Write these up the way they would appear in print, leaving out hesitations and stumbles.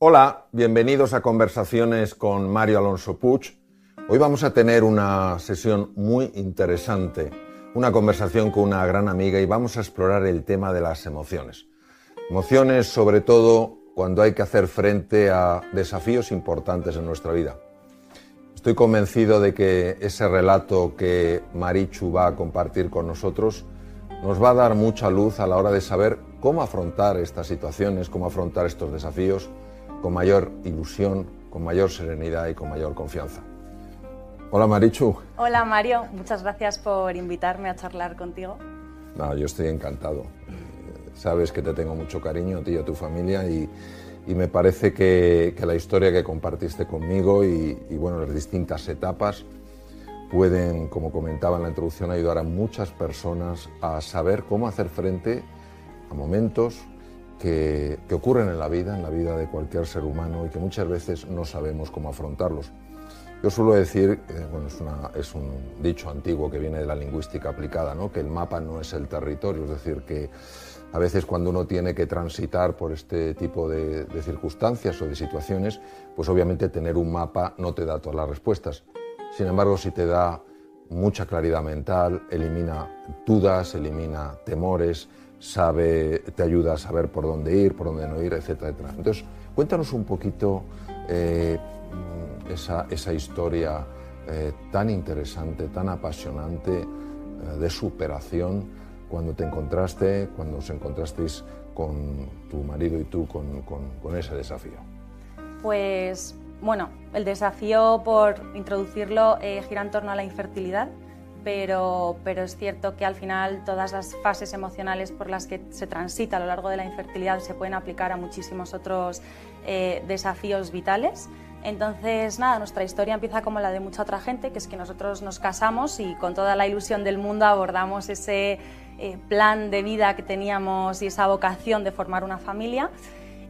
Hola, bienvenidos a Conversaciones con Mario Alonso Puig. Hoy vamos a tener una sesión muy interesante, una conversación con una gran amiga y vamos a explorar el tema de las emociones. Emociones sobre todo cuando hay que hacer frente a desafíos importantes en nuestra vida. Estoy convencido de que ese relato que Marichu va a compartir con nosotros nos va a dar mucha luz a la hora de saber cómo afrontar estas situaciones, cómo afrontar estos desafíos con mayor ilusión, con mayor serenidad y con mayor confianza. Hola Marichu. Hola Mario, muchas gracias por invitarme a charlar contigo. No, yo estoy encantado. Sabes que te tengo mucho cariño a ti y a tu familia y me parece que la historia que compartiste conmigo y bueno, las distintas etapas pueden, como comentaba en la introducción, ayudar a muchas personas a saber cómo hacer frente a momentos que ocurren en la vida de cualquier ser humano y que muchas veces no sabemos cómo afrontarlos. Yo suelo decir, bueno, es un dicho antiguo que viene de la lingüística aplicada, ¿no? Que el mapa no es el territorio, es decir, que a veces cuando uno tiene que transitar por este tipo de circunstancias o de situaciones, pues obviamente tener un mapa no te da todas las respuestas. Sin embargo, sí te da mucha claridad mental, elimina dudas, elimina temores, te ayuda a saber por dónde ir, por dónde no ir, etcétera, etcétera. Entonces, cuéntanos un poquito esa historia tan interesante, tan apasionante de superación cuando os encontrasteis con tu marido y tú con ese desafío. Pues bueno, el desafío, por introducirlo, gira en torno a la infertilidad, pero es cierto que al final todas las fases emocionales por las que se transita a lo largo de la infertilidad se pueden aplicar a muchísimos otros desafíos vitales. Entonces, nada, nuestra historia empieza como la de mucha otra gente, que es que nosotros nos casamos y con toda la ilusión del mundo abordamos ese plan de vida que teníamos y esa vocación de formar una familia.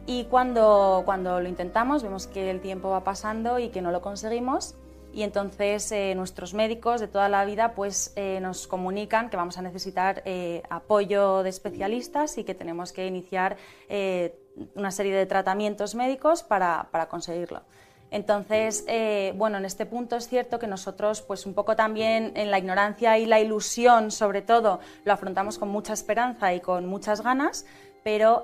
Y cuando lo intentamos vemos que el tiempo va pasando y que no lo conseguimos, y entonces nuestros médicos de toda la vida pues, nos comunican que vamos a necesitar apoyo de especialistas y que tenemos que iniciar una serie de tratamientos médicos para conseguirlo. Entonces, bueno, en este punto es cierto que nosotros, pues un poco también en la ignorancia y la ilusión, sobre todo, lo afrontamos con mucha esperanza y con muchas ganas, pero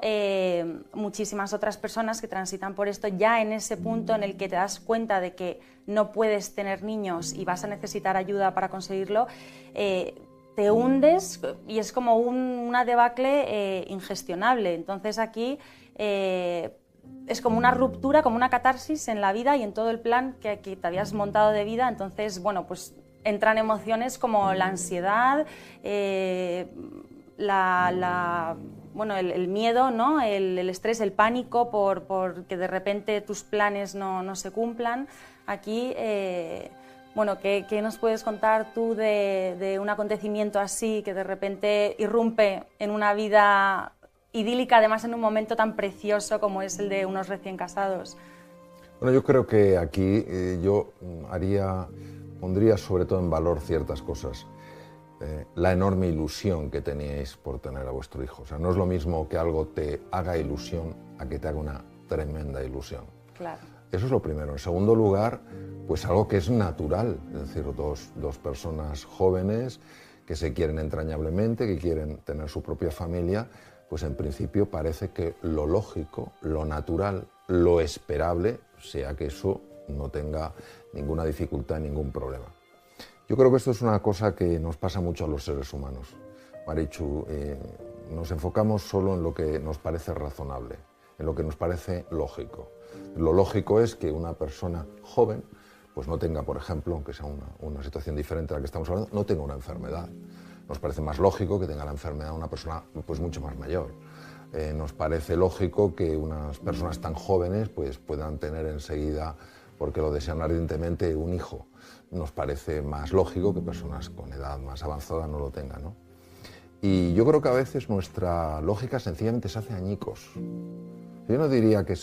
muchísimas otras personas que transitan por esto ya en ese punto en el que te das cuenta de que no puedes tener niños y vas a necesitar ayuda para conseguirlo, te hundes y es como una debacle ingestionable. Entonces aquí es como una ruptura, como una catarsis en la vida y en todo el plan que te habías montado de vida. Entonces, bueno, pues entran emociones como la ansiedad, bueno, el miedo, ¿no? El estrés, el pánico por que de repente tus planes no se cumplan. Aquí, bueno, ¿qué nos puedes contar tú de un acontecimiento así que de repente irrumpe en una vida idílica, además en un momento tan precioso como es el de unos recién casados? Bueno, yo creo que aquí yo pondría sobre todo en valor ciertas cosas. La enorme ilusión que teníais por tener a vuestro hijo. O sea, no es lo mismo que algo te haga ilusión a que te haga una tremenda ilusión. Claro. Eso es lo primero. En segundo lugar, pues algo que es natural, es decir, dos personas jóvenes que se quieren entrañablemente, que quieren tener su propia familia, pues en principio parece que lo lógico, lo natural, lo esperable, sea que eso no tenga ninguna dificultad, ningún problema. Yo creo que esto es una cosa que nos pasa mucho a los seres humanos. Marichu, nos enfocamos solo en lo que nos parece razonable, en lo que nos parece lógico. Lo lógico es que una persona joven pues no tenga, por ejemplo, aunque sea una situación diferente a la que estamos hablando, no tenga una enfermedad. Nos parece más lógico que tenga la enfermedad una persona pues mucho más mayor. Nos parece lógico que unas personas tan jóvenes pues puedan tener enseguida, porque lo desean ardientemente, un hijo. Nos parece más lógico que personas con edad más avanzada no lo tengan, ¿no? Y yo creo que a veces nuestra lógica sencillamente se hace añicos. Yo no diría que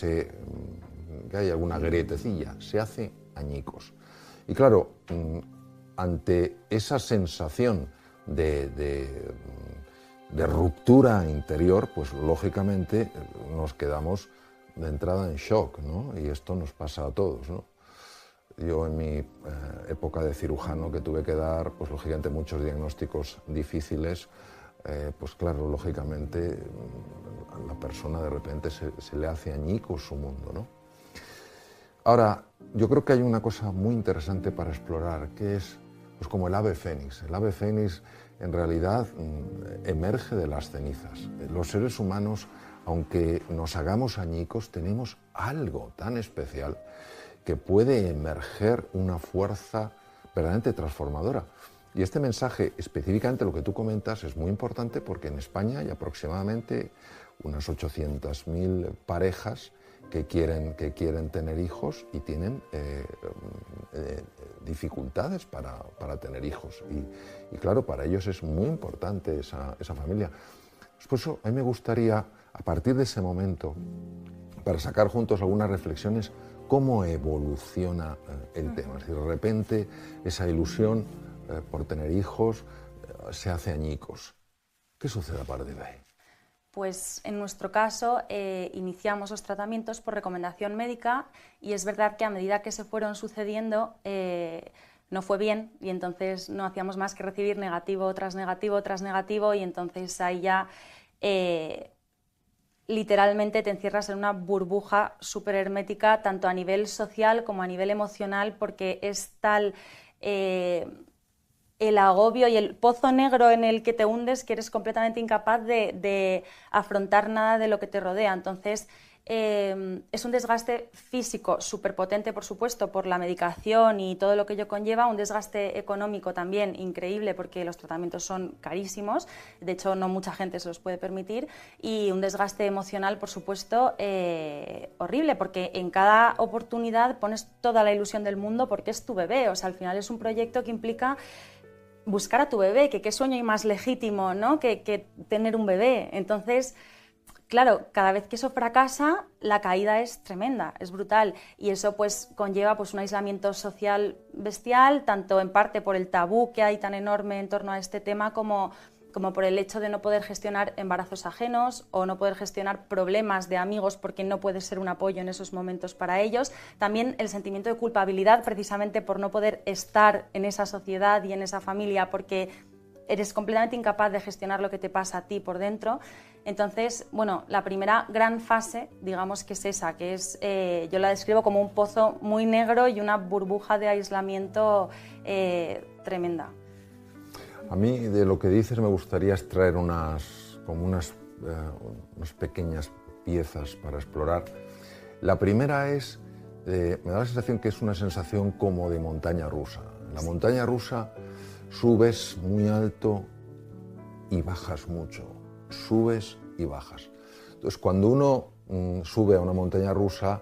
hay alguna grietecilla, se hace añicos. Y claro, ante esa sensación de ruptura interior, pues lógicamente nos quedamos de entrada en shock, ¿no? Y esto nos pasa a todos, ¿no? Yo en mi época de cirujano que tuve que dar, pues lógicamente muchos diagnósticos difíciles, pues claro, lógicamente a la persona de repente se le hace añicos su mundo, ¿no? Ahora, yo creo que hay una cosa muy interesante para explorar, que es pues como el ave fénix. El ave fénix en realidad emerge de las cenizas. Los seres humanos, aunque nos hagamos añicos, tenemos algo tan especial que puede emerger una fuerza verdaderamente transformadora. Y este mensaje, específicamente lo que tú comentas, es muy importante porque en España hay aproximadamente unas 800.000 parejas que quieren tener hijos y tienen dificultades para tener hijos. Y claro, para ellos es muy importante esa familia. Por eso a mí me gustaría, a partir de ese momento, para sacar juntos algunas reflexiones, cómo evoluciona el tema. Es decir, de repente esa ilusión por tener hijos se hace añicos. ¿Qué sucede a partir de ahí? Pues en nuestro caso iniciamos los tratamientos por recomendación médica y es verdad que a medida que se fueron sucediendo no fue bien y entonces no hacíamos más que recibir negativo tras negativo tras negativo y entonces ahí ya literalmente te encierras en una burbuja súper hermética tanto a nivel social como a nivel emocional porque es tal el agobio y el pozo negro en el que te hundes que eres completamente incapaz de afrontar nada de lo que te rodea. Entonces es un desgaste físico súper potente, por supuesto, por la medicación y todo lo que ello conlleva, un desgaste económico también increíble porque los tratamientos son carísimos, de hecho no mucha gente se los puede permitir, y un desgaste emocional, por supuesto, horrible, porque en cada oportunidad pones toda la ilusión del mundo porque es tu bebé, o sea, al final es un proyecto que implica buscar a tu bebé, que qué sueño hay más legítimo, ¿no? que tener un bebé. Entonces, claro, cada vez que eso fracasa, la caída es tremenda, es brutal, y eso pues conlleva pues un aislamiento social bestial, tanto en parte por el tabú que hay tan enorme en torno a este tema como por el hecho de no poder gestionar embarazos ajenos o no poder gestionar problemas de amigos porque no puedes ser un apoyo en esos momentos para ellos. También el sentimiento de culpabilidad precisamente por no poder estar en esa sociedad y en esa familia porque eres completamente incapaz de gestionar lo que te pasa a ti por dentro. Entonces, bueno, la primera gran fase, digamos que es esa, que es, yo la describo como un pozo muy negro y una burbuja de aislamiento tremenda. A mí de lo que dices me gustaría extraer unas pequeñas piezas para explorar. La primera es, me da la sensación que es una sensación como de montaña rusa. En la montaña rusa subes muy alto y bajas mucho, subes y bajas. Entonces cuando uno sube a una montaña rusa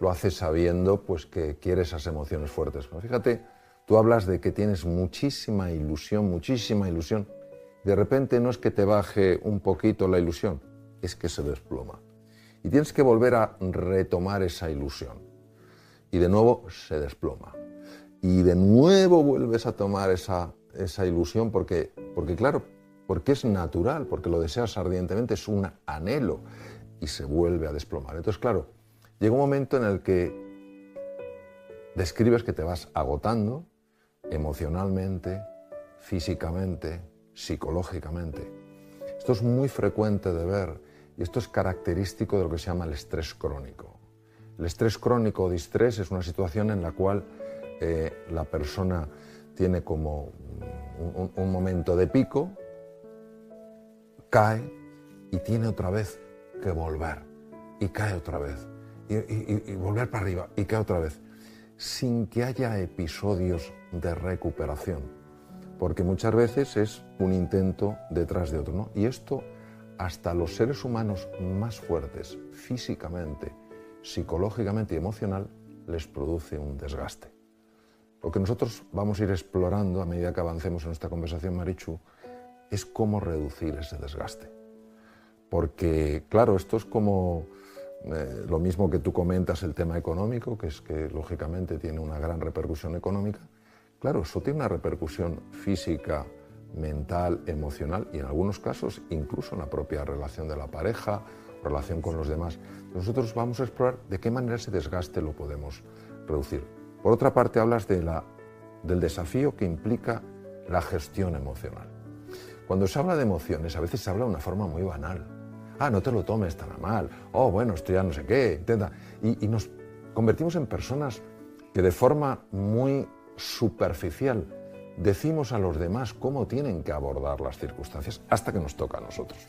lo hace sabiendo pues, que quiere esas emociones fuertes. Pero fíjate, tú hablas de que tienes muchísima ilusión. De repente no es que te baje un poquito la ilusión, es que se desploma. Y tienes que volver a retomar esa ilusión. Y de nuevo se desploma. Y de nuevo vuelves a tomar esa ilusión porque es natural, porque lo deseas ardientemente, es un anhelo y se vuelve a desplomar. Entonces, claro, llega un momento en el que describes que te vas agotando emocionalmente, físicamente, psicológicamente. Esto es muy frecuente de ver y esto es característico de lo que se llama el estrés crónico. El estrés crónico o distrés es una situación en la cual la persona tiene como un momento de pico, cae y tiene otra vez que volver y cae otra vez y volver para arriba y cae otra vez sin que haya episodios de recuperación, porque muchas veces es un intento detrás de otro, ¿no? Y esto hasta los seres humanos más fuertes físicamente, psicológicamente y emocional les produce un desgaste. Lo que nosotros vamos a ir explorando a medida que avancemos en esta conversación, Marichu, es cómo reducir ese desgaste. Porque, claro, esto es como lo mismo que tú comentas, el tema económico, que es que lógicamente tiene una gran repercusión económica. Claro, eso tiene una repercusión física, mental, emocional y en algunos casos incluso en la propia relación de la pareja, relación con los demás. Nosotros vamos a explorar de qué manera ese desgaste lo podemos reducir. Por otra parte, hablas del desafío que implica la gestión emocional. Cuando se habla de emociones, a veces se habla de una forma muy banal. Ah, no te lo tomes tan a mal. Oh, bueno, esto ya no sé qué. Intenta. Y nos convertimos en personas que de forma muy superficial decimos a los demás cómo tienen que abordar las circunstancias hasta que nos toca a nosotros.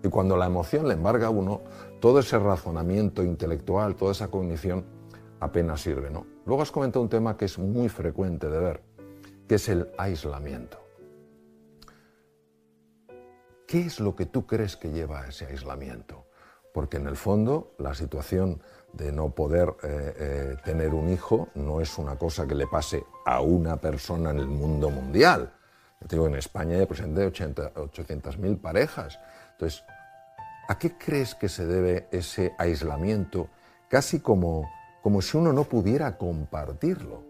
Y cuando la emoción le embarga a uno, todo ese razonamiento intelectual, toda esa cognición apenas sirve, ¿no? Luego has comentado un tema que es muy frecuente de ver, que es el aislamiento. ¿Qué es lo que tú crees que lleva a ese aislamiento? Porque en el fondo la situación de no poder tener un hijo no es una cosa que le pase a una persona en el mundo mundial. Yo te digo, en España hay aproximadamente 800.000 parejas. Entonces, ¿a qué crees que se debe ese aislamiento? Casi como si uno no pudiera compartirlo,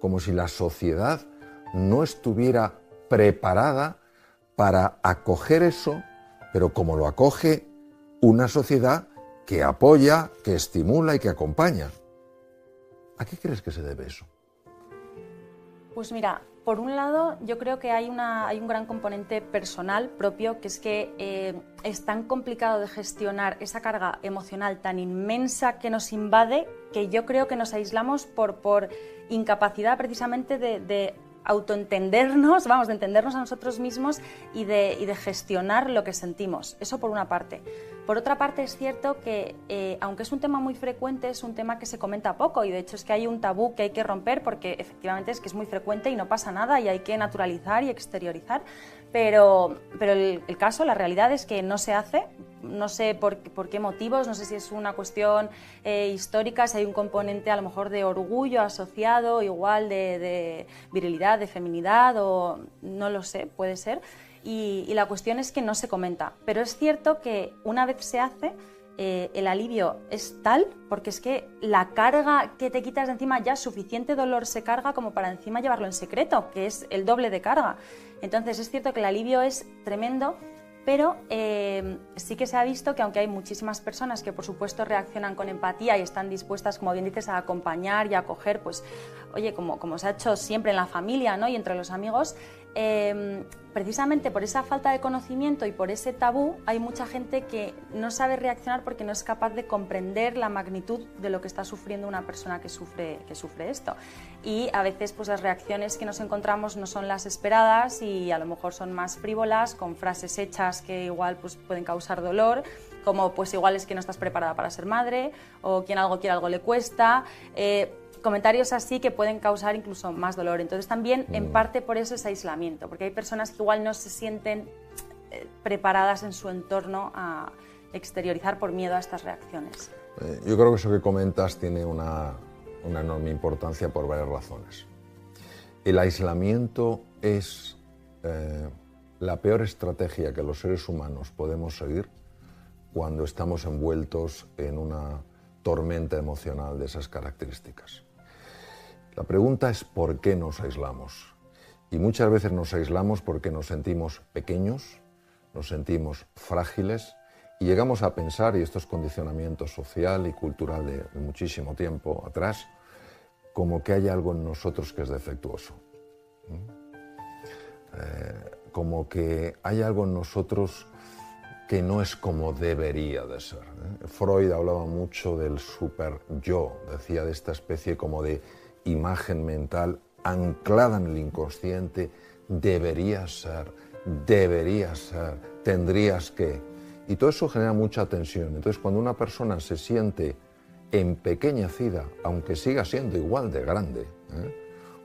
como si la sociedad no estuviera preparada para acoger eso, pero como lo acoge una sociedad que apoya, que estimula y que acompaña. ¿A qué crees que se debe eso? Pues mira, por un lado yo creo que hay un gran componente personal propio, que es que es tan complicado de gestionar esa carga emocional tan inmensa que nos invade, que yo creo que nos aislamos por incapacidad precisamente de autoentendernos, de entendernos a nosotros mismos y de gestionar lo que sentimos. Eso por una parte. Por otra parte, es cierto que, aunque es un tema muy frecuente, es un tema que se comenta poco, y de hecho es que hay un tabú que hay que romper, porque efectivamente es que es muy frecuente y no pasa nada y hay que naturalizar y exteriorizar, pero el caso, la realidad es que no se hace. No sé por qué motivos, no sé si es una cuestión histórica, si hay un componente a lo mejor de orgullo asociado, igual de virilidad, de feminidad, o no lo sé, puede ser. Y la cuestión es que no se comenta. Pero es cierto que una vez se hace, el alivio es tal, porque es que la carga que te quitas de encima, ya suficiente dolor se carga como para encima llevarlo en secreto, que es el doble de carga. Entonces es cierto que el alivio es tremendo, pero sí que se ha visto que aunque hay muchísimas personas que por supuesto reaccionan con empatía y están dispuestas, como bien dices, a acompañar y a acoger, pues oye, como se ha hecho siempre en la familia, ¿no? Y entre los amigos, precisamente por esa falta de conocimiento y por ese tabú, hay mucha gente que no sabe reaccionar porque no es capaz de comprender la magnitud de lo que está sufriendo una persona que sufre esto. Y a veces pues las reacciones que nos encontramos no son las esperadas y a lo mejor son más frívolas, con frases hechas que igual pues pueden causar dolor, como pues igual es que no estás preparada para ser madre, o quien algo quiere algo le cuesta, comentarios así que pueden causar incluso más dolor. Entonces también en parte por eso es aislamiento, porque hay personas que igual no se sienten preparadas en su entorno a exteriorizar por miedo a estas reacciones. Yo creo que eso que comentas tiene una enorme importancia por varias razones. El aislamiento es la peor estrategia que los seres humanos podemos seguir cuando estamos envueltos en una tormenta emocional de esas características. La pregunta es ¿por qué nos aislamos? Y muchas veces nos aislamos porque nos sentimos pequeños, nos sentimos frágiles y llegamos a pensar, y esto es condicionamiento social y cultural de muchísimo tiempo atrás, como que hay algo en nosotros que es defectuoso. Como que hay algo en nosotros que no es como debería de ser. Freud hablaba mucho del super yo, decía de esta especie como de imagen mental anclada en el inconsciente, deberías ser, tendrías que. Y todo eso genera mucha tensión. Entonces, cuando una persona se siente empequeñecida, aunque siga siendo igual de grande,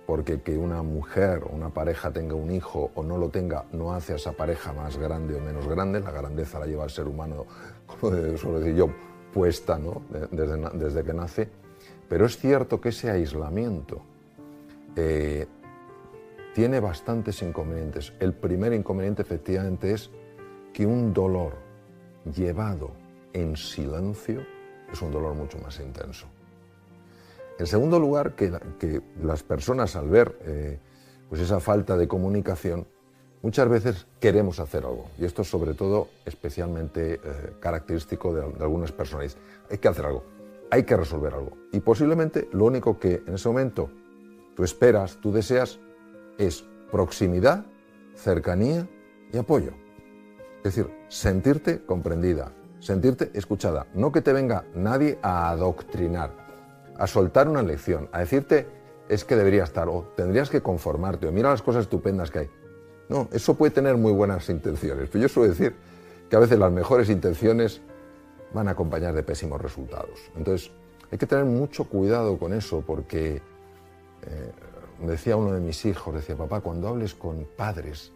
porque que una mujer o una pareja tenga un hijo o no lo tenga no hace a esa pareja más grande o menos grande, la grandeza la lleva el ser humano, como suelo decir yo, puesta, ¿no? desde que nace. Pero es cierto que ese aislamiento tiene bastantes inconvenientes. El primer inconveniente efectivamente es que un dolor llevado en silencio es un dolor mucho más intenso. En segundo lugar, que las personas al ver pues esa falta de comunicación muchas veces queremos hacer algo, y esto es sobre todo especialmente característico de algunas personas. Hay que hacer algo, hay que resolver algo, y posiblemente lo único que en ese momento tú esperas, tú deseas, es proximidad, cercanía y apoyo. Es decir, sentirte comprendida, sentirte escuchada, no que te venga nadie a adoctrinar, a soltar una lección, a decirte es que debería estar, o tendrías que conformarte, o mira las cosas estupendas que hay. No, eso puede tener muy buenas intenciones, pero yo suelo decir que a veces las mejores intenciones van a acompañar de pésimos resultados. Entonces, hay que tener mucho cuidado con eso, porque me decía uno de mis hijos, decía, papá, cuando hables con padres,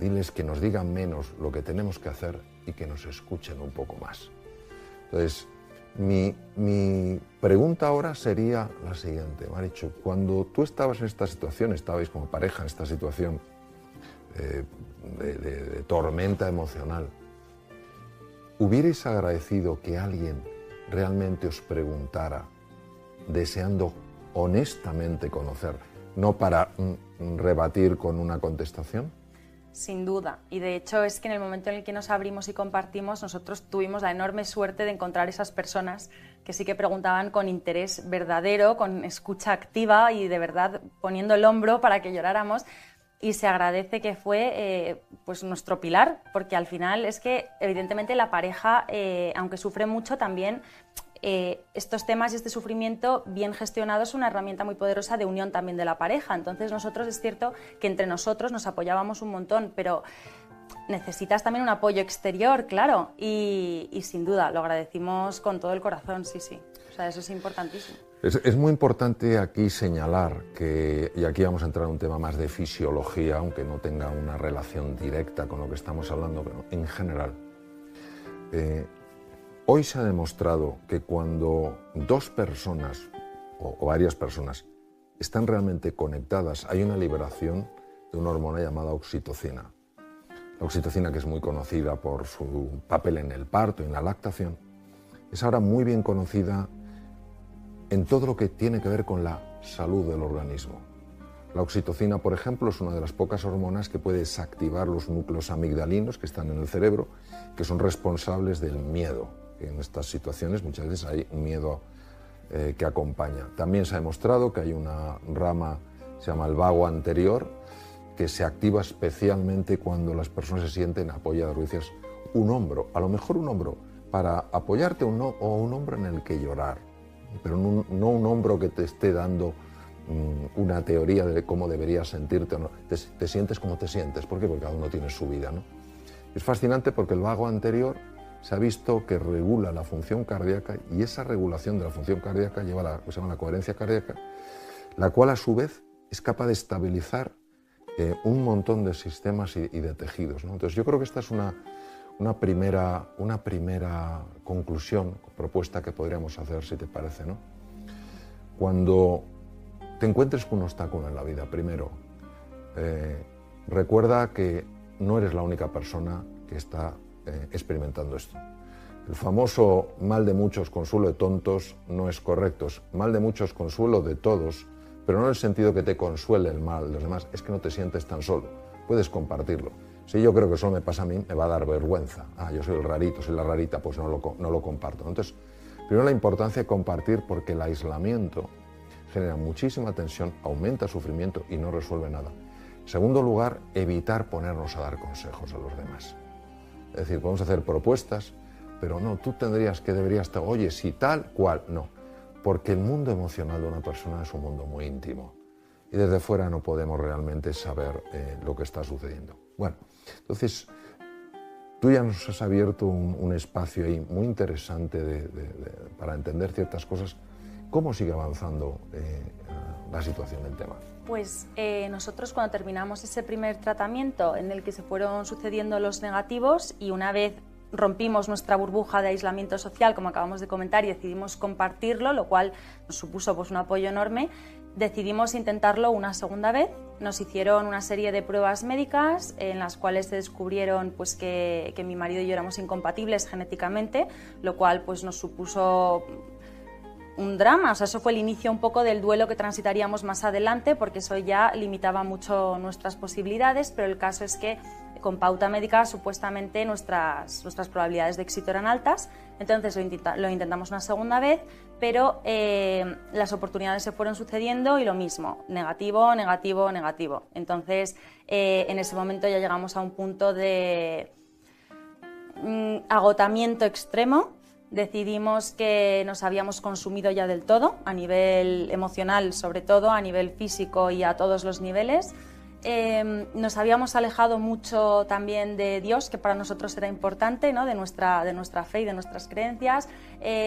diles que nos digan menos lo que tenemos que hacer y que nos escuchen un poco más. Entonces, mi pregunta ahora sería la siguiente, Marichu. Cuando tú estabas en esta situación, estabais como pareja en esta situación de tormenta emocional, ¿hubierais agradecido que alguien realmente os preguntara, deseando honestamente conocer, no para rebatir con una contestación? Sin duda, y de hecho es que en el momento en el que nos abrimos y compartimos, nosotros tuvimos la enorme suerte de encontrar esas personas que sí que preguntaban con interés verdadero, con escucha activa y de verdad poniendo el hombro para que lloráramos, y se agradece que fue pues nuestro pilar, porque al final es que evidentemente la pareja, aunque sufre mucho, también estos temas y este sufrimiento bien gestionado es una herramienta muy poderosa de unión también de la pareja. Entonces nosotros es cierto que entre nosotros nos apoyábamos un montón, pero necesitas también un apoyo exterior, claro, y sin duda lo agradecimos con todo el corazón, sí, sí. O sea, eso es importantísimo. Es muy importante aquí señalar que, y aquí vamos a entrar en un tema más de fisiología, aunque no tenga una relación directa con lo que estamos hablando, pero en general, hoy se ha demostrado que cuando dos personas o varias personas están realmente conectadas, hay una liberación de una hormona llamada oxitocina. La oxitocina, que es muy conocida por su papel en el parto y en la lactación, es ahora muy bien conocida en todo lo que tiene que ver con la salud del organismo. La oxitocina, por ejemplo, es una de las pocas hormonas que puede desactivar los núcleos amigdalinos que están en el cerebro, que son responsables del miedo. En estas situaciones muchas veces hay un miedo que acompaña. También se ha demostrado que hay una rama, se llama el vago anterior, que se activa especialmente cuando las personas se sienten apoyadas. Dices, un hombro, a lo mejor un hombro para apoyarte o un hombro en el que llorar, pero no un hombro que te esté dando una teoría de cómo deberías sentirte o no. Te sientes como te sientes. ¿Por qué? Porque cada uno tiene su vida, ¿no? Es fascinante porque el vago anterior se ha visto que regula la función cardíaca, y esa regulación de la función cardíaca lleva a lo que se llama la coherencia cardíaca, la cual a su vez es capaz de estabilizar un montón de sistemas y de tejidos, ¿no? Entonces yo creo que esta es una primera conclusión, propuesta que podríamos hacer, si te parece, ¿no? Cuando te encuentres con un obstáculo en la vida, primero, recuerda que no eres la única persona que está experimentando esto. El famoso mal de muchos, consuelo de tontos, no es correcto. Es mal de muchos, consuelo de todos, pero no en el sentido que te consuele el mal de los demás, es que no te sientes tan solo, puedes compartirlo. Si yo creo que solo me pasa a mí, me va a dar vergüenza. Yo soy el rarito, soy la rarita, pues no lo comparto. Entonces, primero la importancia de compartir, porque el aislamiento genera muchísima tensión, aumenta el sufrimiento y no resuelve nada. En segundo lugar, evitar ponernos a dar consejos a los demás. Es decir, podemos hacer propuestas, pero no, tú deberías estar, oye, si tal, cual, no. Porque el mundo emocional de una persona es un mundo muy íntimo y desde fuera no podemos realmente saber lo que está sucediendo. Bueno, entonces, tú ya nos has abierto un espacio ahí muy interesante para entender ciertas cosas. ¿Cómo sigue avanzando la situación del tema? Pues nosotros cuando terminamos ese primer tratamiento en el que se fueron sucediendo los negativos, y una vez rompimos nuestra burbuja de aislamiento social, como acabamos de comentar, y decidimos compartirlo, lo cual nos supuso pues un apoyo enorme, decidimos intentarlo una segunda vez. Nos hicieron una serie de pruebas médicas en las cuales se descubrieron pues, que mi marido y yo éramos incompatibles genéticamente, lo cual pues, nos supuso un drama, o sea, eso fue el inicio un poco del duelo que transitaríamos más adelante, porque eso ya limitaba mucho nuestras posibilidades, pero el caso es que con pauta médica supuestamente nuestras probabilidades de éxito eran altas, entonces lo intentamos una segunda vez, pero las oportunidades se fueron sucediendo y lo mismo, negativo, negativo, negativo. Entonces en ese momento ya llegamos a un punto de agotamiento extremo. Decidimos que nos habíamos consumido ya del todo, a nivel emocional sobre todo, a nivel físico y a todos los niveles. Nos habíamos alejado mucho también de Dios, que para nosotros era importante, ¿no? de nuestra fe y de nuestras creencias.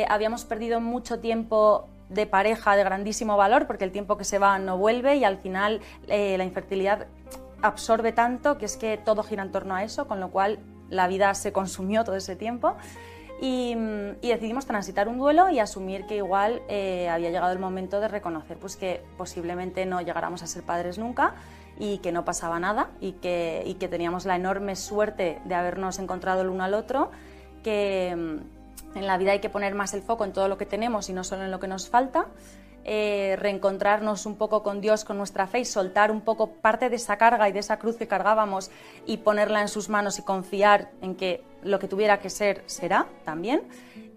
Habíamos perdido mucho tiempo de pareja de grandísimo valor, porque el tiempo que se va no vuelve y al final la infertilidad absorbe tanto que es que todo gira en torno a eso, con lo cual la vida se consumió todo ese tiempo. Y decidimos transitar un duelo y asumir que igual había llegado el momento de reconocer pues, que posiblemente no llegáramos a ser padres nunca y que no pasaba nada y que teníamos la enorme suerte de habernos encontrado el uno al otro, que en la vida hay que poner más el foco en todo lo que tenemos y no solo en lo que nos falta, reencontrarnos un poco con Dios, con nuestra fe y soltar un poco parte de esa carga y de esa cruz que cargábamos y ponerla en sus manos y confiar en que lo que tuviera que ser, será también.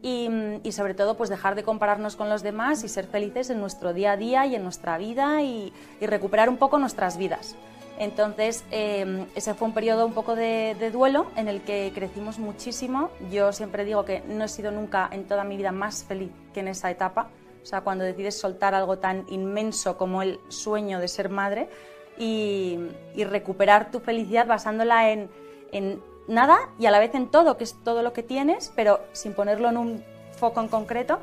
Y sobre todo pues dejar de compararnos con los demás y ser felices en nuestro día a día y en nuestra vida y recuperar un poco nuestras vidas. Entonces ese fue un periodo un poco de duelo en el que crecimos muchísimo. Yo siempre digo que no he sido nunca en toda mi vida más feliz que en esa etapa. O sea, cuando decides soltar algo tan inmenso como el sueño de ser madre y recuperar tu felicidad basándola en nada y a la vez en todo, que es todo lo que tienes, pero sin ponerlo en un foco en concreto.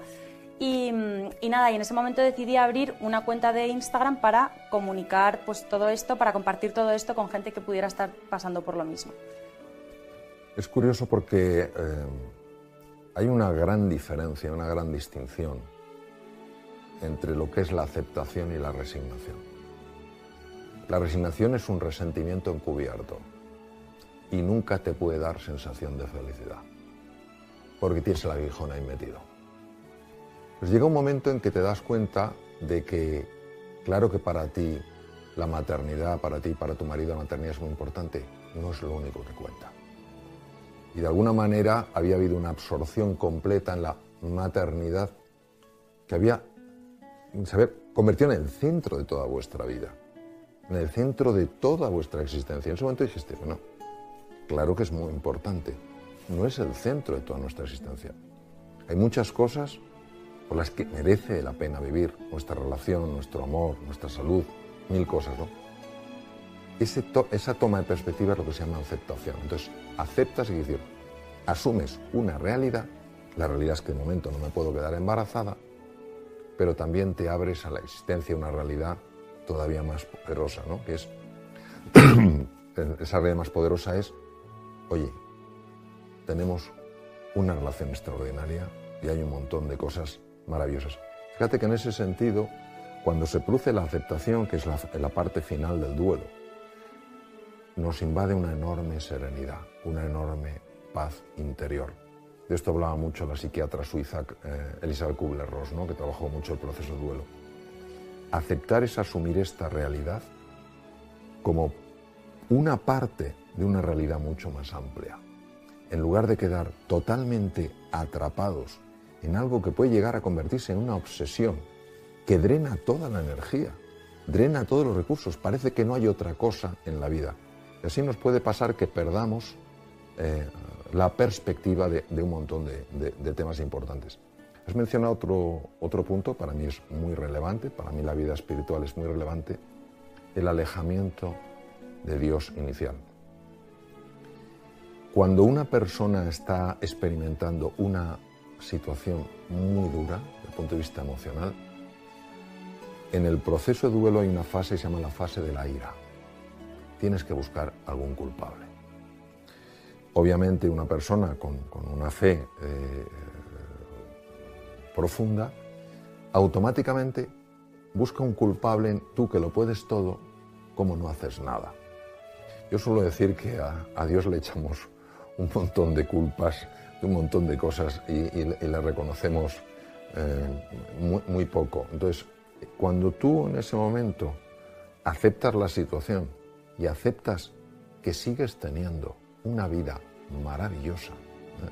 Y nada, y en ese momento decidí abrir una cuenta de Instagram para comunicar pues, todo esto, para compartir todo esto con gente que pudiera estar pasando por lo mismo. Es curioso porque hay una gran diferencia, una gran distinción entre lo que es la aceptación y la resignación. La resignación es un resentimiento encubierto y nunca te puede dar sensación de felicidad, porque tienes el aguijón ahí metido. Pues llega un momento en que te das cuenta de que, claro que para ti la maternidad, para ti, para tu marido, la maternidad es muy importante, no es lo único que cuenta. Y de alguna manera había habido una absorción completa en la maternidad que había, se había convertido en el centro de toda vuestra vida, en el centro de toda vuestra existencia. En ese momento dijiste, bueno, claro que es muy importante, no es el centro de toda nuestra existencia. Hay muchas cosas por las que merece la pena vivir, nuestra relación, nuestro amor, nuestra salud, mil cosas, ¿no? Esa toma de perspectiva es lo que se llama aceptación. Entonces, aceptas y decir, asumes una realidad, la realidad es que de momento no me puedo quedar embarazada, pero también te abres a la existencia de una realidad todavía más poderosa, ¿no? Que es, esa realidad más poderosa es, oye, tenemos una relación extraordinaria y hay un montón de cosas maravillosas. Fíjate que en ese sentido, cuando se produce la aceptación, que es la parte final del duelo, nos invade una enorme serenidad, una enorme paz interior. De esto hablaba mucho la psiquiatra suiza Elisabeth Kubler-Ross, ¿no? Que trabajó mucho el proceso de duelo. Aceptar es asumir esta realidad como una parte de una realidad mucho más amplia. En lugar de quedar totalmente atrapados en algo que puede llegar a convertirse en una obsesión que drena toda la energía, drena todos los recursos, parece que no hay otra cosa en la vida. Y así nos puede pasar que perdamos la perspectiva de un montón de temas importantes. Has mencionado otro punto, para mí es muy relevante, para mí la vida espiritual es muy relevante, el alejamiento de Dios inicial. Cuando una persona está experimentando una situación muy dura desde el punto de vista emocional, en el proceso de duelo hay una fase que se llama la fase de la ira. Tienes que buscar algún culpable. Obviamente una persona con una fe profunda, automáticamente busca un culpable en tú que lo puedes todo, ¿cómo no haces nada? Yo suelo decir que a Dios le echamos un montón de culpas, un montón de cosas y le reconocemos muy poco. Entonces, cuando tú en ese momento aceptas la situación y aceptas que sigues teniendo una vida maravillosa,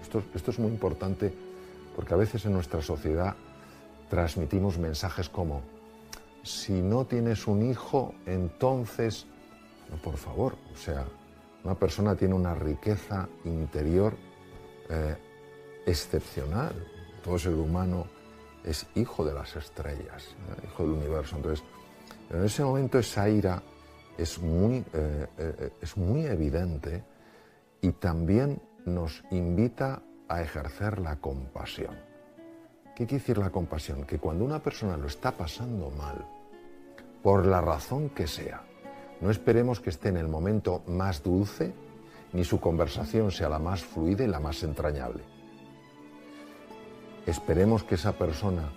esto es muy importante porque a veces en nuestra sociedad transmitimos mensajes como: si no tienes un hijo, entonces... No, por favor, o sea, una persona tiene una riqueza interior excepcional. Todo ser humano es hijo de las estrellas, hijo del universo. Entonces, en ese momento esa ira es muy evidente y también nos invita a ejercer la compasión. ¿Qué quiere decir la compasión? Que cuando una persona lo está pasando mal, por la razón que sea, no esperemos que esté en el momento más dulce, ni su conversación sea la más fluida y la más entrañable. Esperemos que esa persona,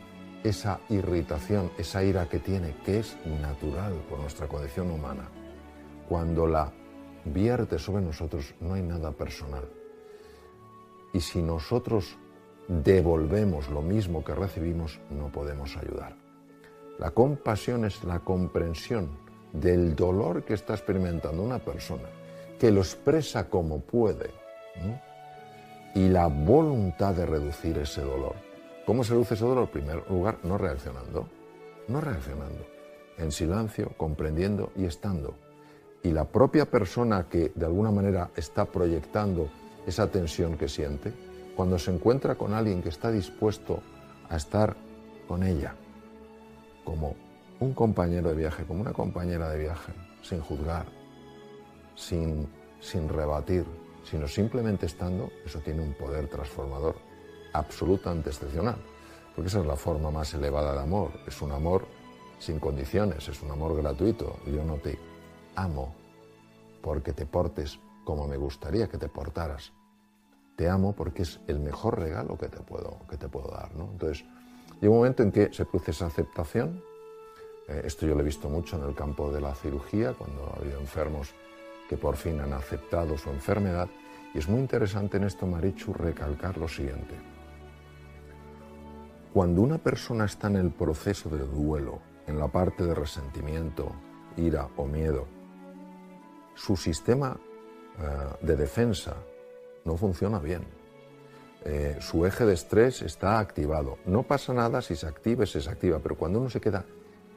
esa irritación, esa ira que tiene, que es natural por nuestra condición humana, cuando la vierte sobre nosotros, no hay nada personal. Y si nosotros devolvemos lo mismo que recibimos, no podemos ayudar. La compasión es la comprensión del dolor que está experimentando una persona, que lo expresa como puede, ¿no? Y la voluntad de reducir ese dolor. ¿Cómo se reduce ese dolor? En primer lugar, no reaccionando, en silencio, comprendiendo y estando. Y la propia persona que de alguna manera está proyectando esa tensión que siente, cuando se encuentra con alguien que está dispuesto a estar con ella, como un compañero de viaje, como una compañera de viaje, sin juzgar, sin rebatir, sino simplemente estando, eso tiene un poder transformador absolutamente excepcional, porque esa es la forma más elevada de amor. Es un amor sin condiciones, es un amor gratuito. Yo no te amo porque te portes como me gustaría que te portaras. Te amo porque es el mejor regalo que te puedo dar, ¿no? Entonces, llega un momento en que se produce esa aceptación. Esto yo lo he visto mucho en el campo de la cirugía, cuando ha habido enfermos que por fin han aceptado su enfermedad. Y es muy interesante en esto, Marichu, recalcar lo siguiente. Cuando una persona está en el proceso de duelo, en la parte de resentimiento, ira o miedo, su sistema de defensa no funciona bien. Su eje de estrés está activado. No pasa nada si se activa, pero cuando uno se queda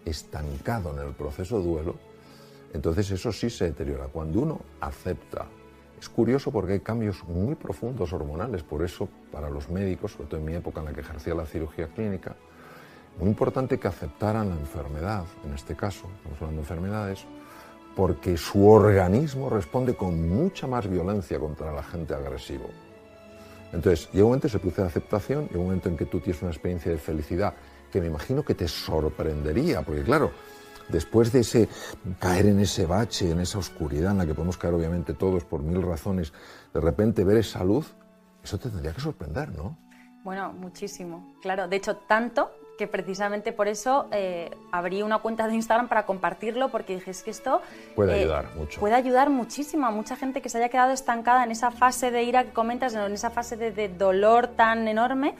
estancado en el proceso de duelo, entonces eso sí se deteriora. Cuando uno acepta, es curioso porque hay cambios muy profundos hormonales, por eso para los médicos, sobre todo en mi época en la que ejercía la cirugía clínica, muy importante que aceptaran la enfermedad, en este caso, estamos hablando de enfermedades, porque su organismo responde con mucha más violencia contra el agente agresivo. Entonces, llega un momento que se produce la aceptación, llega un momento en que tú tienes una experiencia de felicidad que me imagino que te sorprendería, porque claro, después de ese caer en ese bache, en esa oscuridad en la que podemos caer obviamente todos por mil razones, de repente ver esa luz, eso te tendría que sorprender, ¿no? Bueno, muchísimo, claro. De hecho, tanto que precisamente por eso abrí una cuenta de Instagram para compartirlo, porque dije, es que esto puede ayudar mucho. Puede ayudar muchísimo a mucha gente que se haya quedado estancada en esa fase de ira que comentas, en esa fase de dolor tan enorme.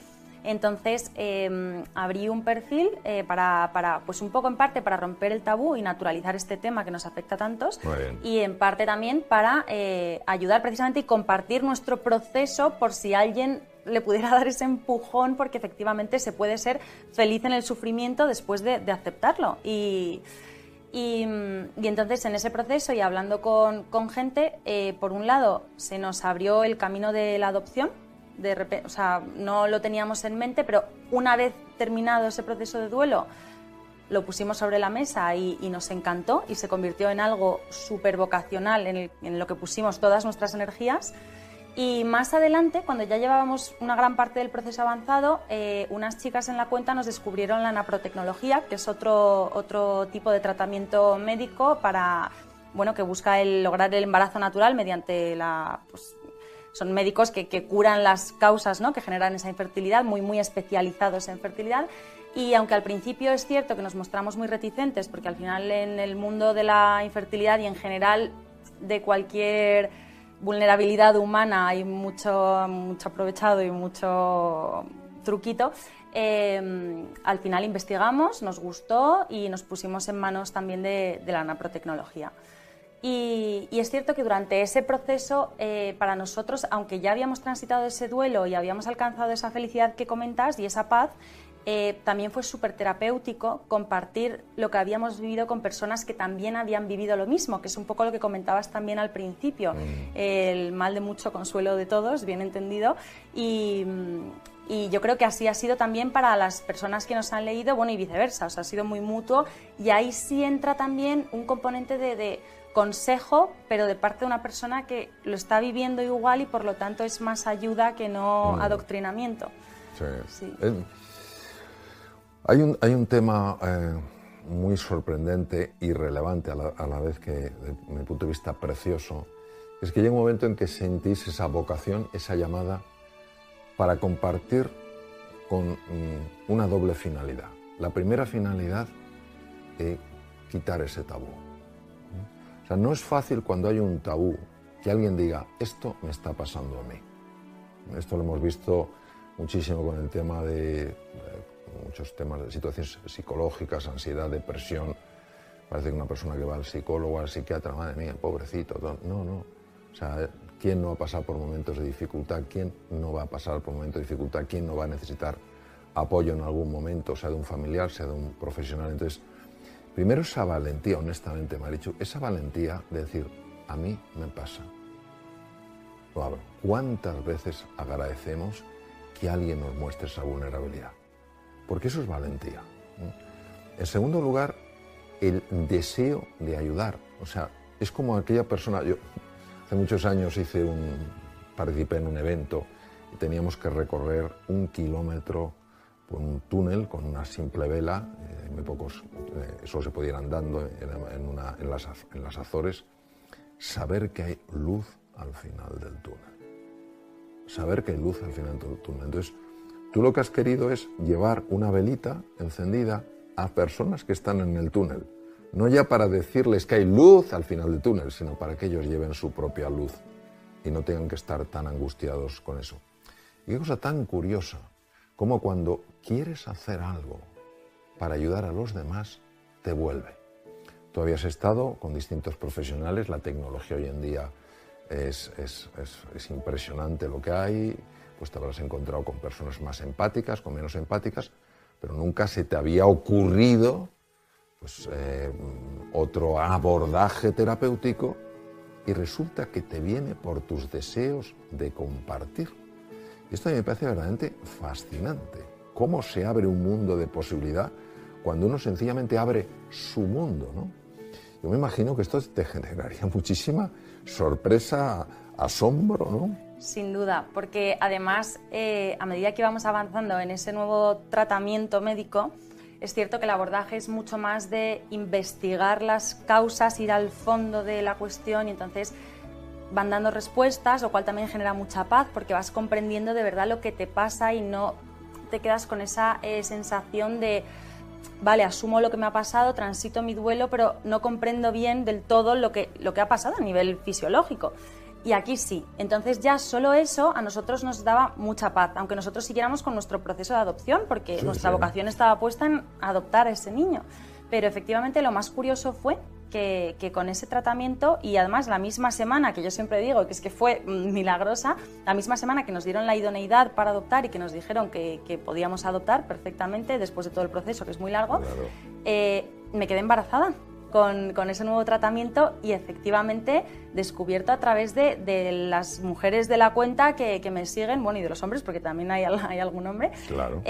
Entonces abrí un perfil para, pues un poco en parte para romper el tabú y naturalizar este tema que nos afecta a tantos, y en parte también para ayudar precisamente y compartir nuestro proceso por si alguien le pudiera dar ese empujón, porque efectivamente se puede ser feliz en el sufrimiento después de aceptarlo. Y entonces en ese proceso y hablando con gente, por un lado se nos abrió el camino de la adopción. De repente, o sea, no lo teníamos en mente, pero una vez terminado ese proceso de duelo, lo pusimos sobre la mesa y nos encantó y se convirtió en algo súper vocacional en lo que pusimos todas nuestras energías. Y más adelante, cuando ya llevábamos una gran parte del proceso avanzado, unas chicas en la cuenta nos descubrieron la naprotecnología, que es otro tipo de tratamiento médico para, bueno, que busca lograr el embarazo natural mediante son médicos que curan las causas, ¿no?, que generan esa infertilidad, muy especializados en fertilidad. Y aunque al principio es cierto que nos mostramos muy reticentes, porque al final en el mundo de la infertilidad y en general de cualquier vulnerabilidad humana hay mucho aprovechado y mucho truquito, al final investigamos, nos gustó y nos pusimos en manos también de la naprotecnología. Y es cierto que durante ese proceso, para nosotros, aunque ya habíamos transitado ese duelo y habíamos alcanzado esa felicidad que comentas y esa paz, también fue súper terapéutico compartir lo que habíamos vivido con personas que también habían vivido lo mismo, que es un poco lo que comentabas también al principio, el mal de mucho, consuelo de todos, bien entendido, y yo creo que así ha sido también para las personas que nos han leído, bueno, y viceversa, o sea, ha sido muy mutuo, y ahí sí entra también un componente de consejo, pero de parte de una persona que lo está viviendo igual y por lo tanto es más ayuda que no adoctrinamiento. Sí. Hay un tema muy sorprendente y relevante a la vez que, desde mi punto de vista, precioso, es que llega un momento en que sentís esa vocación, esa llamada para compartir con una doble finalidad. La primera finalidad es quitar ese tabú. O sea, no es fácil cuando hay un tabú que alguien diga, esto me está pasando a mí. Esto lo hemos visto muchísimo con el tema de muchos temas de situaciones psicológicas, ansiedad, depresión. Parece que una persona que va al psicólogo, al psiquiatra, madre mía, pobrecito. No. O sea, ¿quién no va a pasar por momentos de dificultad? ¿Quién no va a pasar por momentos de dificultad? ¿Quién no va a necesitar apoyo en algún momento, sea de un familiar, sea de un profesional? Entonces, primero esa valentía, honestamente, Marichu, esa valentía de decir, a mí me pasa. Lo abro. ¿Cuántas veces agradecemos que alguien nos muestre esa vulnerabilidad? Porque eso es valentía. En segundo lugar, el deseo de ayudar. O sea, es como aquella persona... Yo hace muchos años participé en un evento y teníamos que recorrer 1 kilómetro por un túnel con una simple vela, muy pocos, solo se podía ir andando en las Azores. Saber que hay luz al final del túnel. Saber que hay luz al final del túnel. Entonces, tú lo que has querido es llevar una velita encendida a personas que están en el túnel. No ya para decirles que hay luz al final del túnel, sino para que ellos lleven su propia luz y no tengan que estar tan angustiados con eso. Y qué cosa tan curiosa, como cuando quieres hacer algo para ayudar a los demás, te vuelve. Tú habías estado con distintos profesionales, la tecnología hoy en día es impresionante lo que hay, pues te habrás encontrado con personas más empáticas, con menos empáticas, pero nunca se te había ocurrido pues, otro abordaje terapéutico y resulta que te viene por tus deseos de compartir. Y esto a mí me parece verdaderamente fascinante. Cómo se abre un mundo de posibilidad cuando uno sencillamente abre su mundo, ¿no? Yo me imagino que esto te generaría muchísima sorpresa, asombro, ¿no? Sin duda, porque además, a medida que vamos avanzando en ese nuevo tratamiento médico, es cierto que el abordaje es mucho más de investigar las causas, ir al fondo de la cuestión y entonces van dando respuestas, lo cual también genera mucha paz porque vas comprendiendo de verdad lo que te pasa y no te quedas con esa sensación de, vale, asumo lo que me ha pasado, transito mi duelo, pero no comprendo bien del todo lo que ha pasado a nivel fisiológico. Y aquí sí. Entonces ya solo eso a nosotros nos daba mucha paz, aunque nosotros siguiéramos con nuestro proceso de adopción, porque nuestra vocación estaba puesta en adoptar a ese niño. Pero efectivamente lo más curioso fue que con ese tratamiento, y además la misma semana, que yo siempre digo que es que fue milagrosa, la misma semana que nos dieron la idoneidad para adoptar y que nos dijeron que podíamos adoptar perfectamente después de todo el proceso, que es muy largo, Claro. Me quedé embarazada con ese nuevo tratamiento y efectivamente descubierto a través de las mujeres de la cuenta que me siguen, bueno, y de los hombres, porque también hay algún hombre. Claro.